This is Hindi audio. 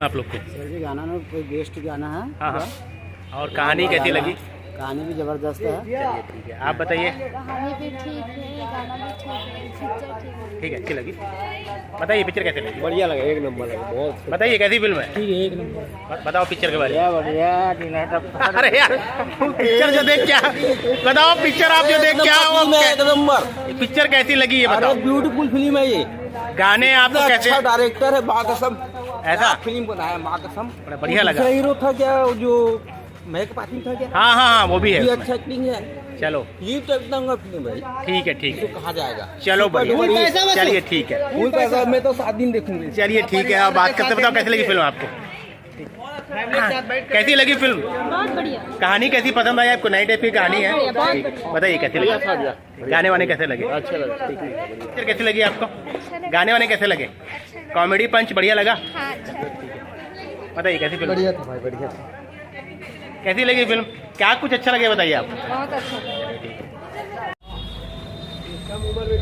आप लोग को? सर जी गाना में कोई बेस्ट गाना है। हाँ हाँ। और कहानी कैसी लगी? कहानी भी जबरदस्त है। चलिए ठीक है, आप बताइए। कहानी भी ठीक है, गाना भी ठीक है, पिक्चर ठीक है। ठीक है, अच्छी लगी। बताइए पिक्चर कैसे लगी? बढ़िया लगा, एक नंबर लगा, बहुत बताइए कैसी फिल्म है? ठीक है, एक नंबर। बताओ पिक्चर के बारे में। बढ़िया। अरे यार पिक्चर जो देख क्या, बताओ पिक्चर आप जो देख क्या वो एक नंबर। पिक्चर कैसी लगी ये बताओ। ब्यूटीफुल फिल्म है ये। गाने आपको कैसे? अच्छा डायरेक्टर है, माँ कसम ऐसा फिल्म बनाया, माँ कसम। बड़ा बढ़िया लगा। दूसरा हीरो था क्या, जो महक पाटिल था क्या? हाँ हाँ हाँ वो भी ये है। अच्छा एक्टिंग है। चलो ये तो एकदम फिल्म भाई, ठीक है ठीक तो है, कहा जाएगा। चलो बढ़िया, बढ़िया। चलिए ठीक है, फुल पैसा मैं तो 7 दिन देखूंगी। चलिए ठीक है। आप बात करते बताओ कैसी लगी फिल्म आपको? कैसी लगी फिल्म? बहुत बढ़िया। कहानी कैसी पसंद आई आपको? नई टाइप की कहानी है, बहुत बढ़िया। बताइए कैसी लगी? गाने वाने कैसे लगे? अच्छा लगा। पिक्चर कैसी लगी आपको? गाने वाने कैसे लगे? कॉमेडी पंच बढ़िया लगा? हाँ अच्छा। बताइए कैसी फिल्म? बढ़िया था भाई, बढ़िया था। कैसी लगी फिल्म? क्या कुछ अच्छा लगे बताइए आप। बहुत अच्छा। कम उम्र में